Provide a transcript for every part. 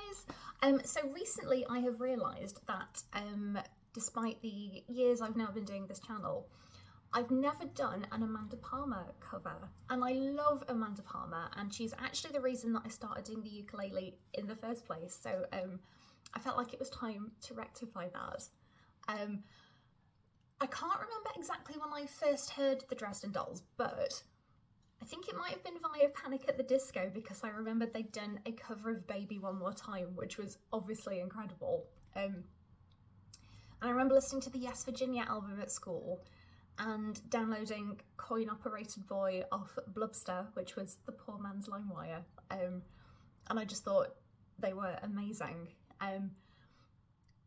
guys! So recently I have realised that despite the years I've now been doing this channel, I've never done an Amanda Palmer cover, and I love Amanda Palmer, and she's actually the reason that I started doing the ukulele in the first place, so I felt like it was time to rectify that. I can't remember exactly when I first heard the Dresden Dolls, but I think it might have been via Panic at the Disco, because I remembered they'd done a cover of Baby One More Time, which was obviously incredible. And I remember listening to the Yes Virginia album at school and downloading Coin Operated Boy off Blubster, which was the poor man's LimeWire. And I just thought they were amazing.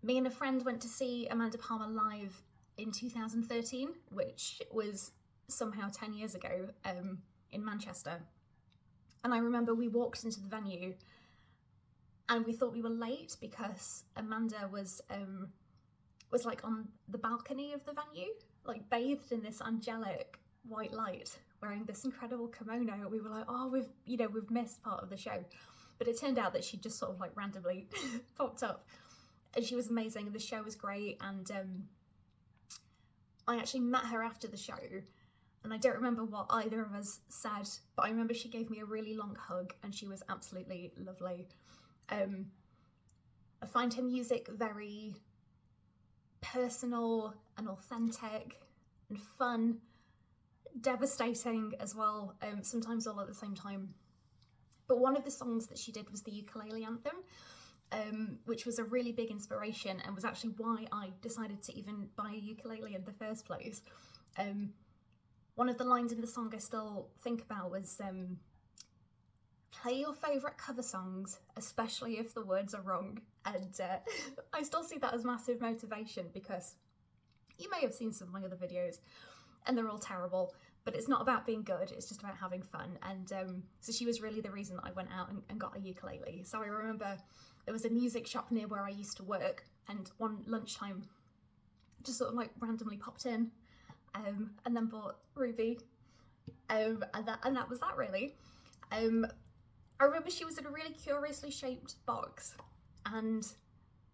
Me and a friend went to see Amanda Palmer live in 2013, which was somehow 10 years ago, in Manchester. And I remember we walked into the venue and we thought we were late because Amanda was like on the balcony of the venue, like bathed in this angelic white light, wearing this incredible kimono. We were like, oh, we've missed part of the show. But it turned out that she just sort of like randomly popped up, and she was amazing, and the show was great. And I actually met her after the show, and I don't remember what either of us said, but I remember she gave me a really long hug, and she was absolutely lovely. I find her music very personal and authentic and fun, devastating as well, sometimes all at the same time. But one of the songs that she did was the Ukulele Anthem, which was a really big inspiration and was actually why I decided to even buy a ukulele in the first place. One of the lines in the song I still think about was, play your favourite cover songs, especially if the words are wrong. And I still see that as massive motivation, because you may have seen some of my other videos and they're all terrible, but it's not about being good, it's just about having fun. And so she was really the reason that I went out and got a ukulele. So I remember there was a music shop near where I used to work, and one lunchtime just sort of like randomly popped in, and then bought Ruby, and that was that really. I remember she was in a really curiously shaped box, and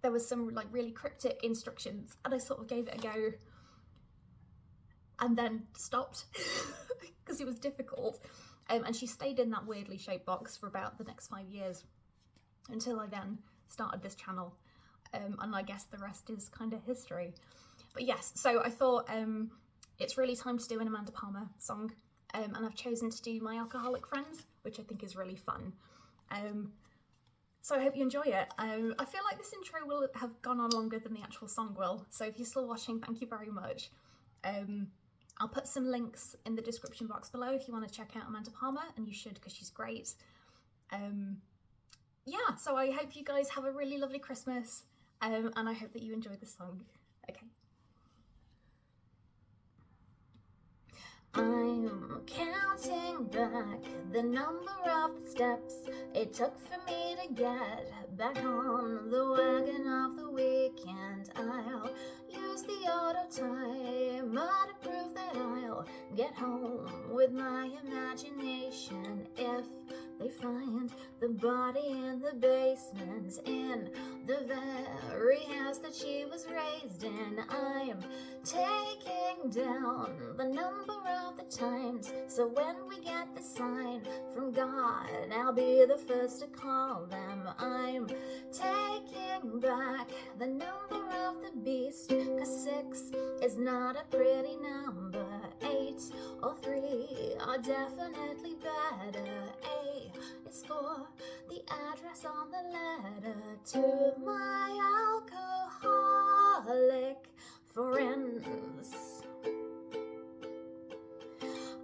there was some like really cryptic instructions, and I sort of gave it a go and then stopped because it was difficult. And she stayed in that weirdly shaped box for about the next 5 years until I then started this channel. And I guess the rest is kind of history. But yes, so I thought it's really time to do an Amanda Palmer song. And I've chosen to do My Alcoholic Friends, which I think is really fun. So I hope you enjoy it. I feel like this intro will have gone on longer than the actual song will. So if you're still watching, thank you very much. I'll put some links in the description box below if you want to check out Amanda Palmer, and you should, because she's great. Yeah, so I hope you guys have a really lovely Christmas, and I hope that you enjoy the song. Okay. I'm counting back the number of the steps it took for me to get back on the wagon of the weekend. I'll use the auto timer to prove that I'll get home with my imagination. If they find the body in the basement, in the very house that she was raised in, I'm taking down the number of the times, so when we get the sign from God, I'll be the first to call them. I'm taking back the number of the beast, 'cause 6 is not a pretty number. 8 or 3 are definitely better. A is for the address on the letter to my alcoholic friends.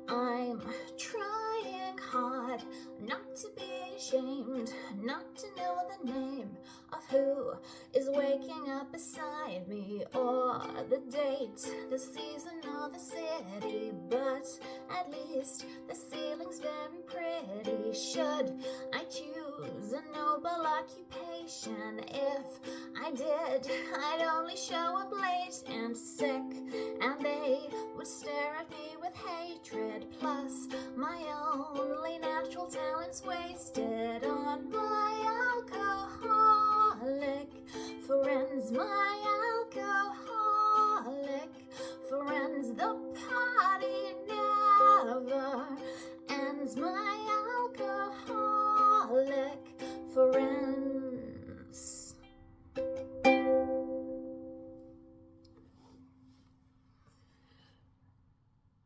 I'm trying hard not to be ashamed, not to know the name of who is waking up beside me, or the date, the season, or the city, but at least the ceiling's very pretty. Should I choose a noble occupation? If I did, I'd only show up late and sick, and they would stare at me with hatred. Plus, my only natural talent's wasted on my alcohol. as my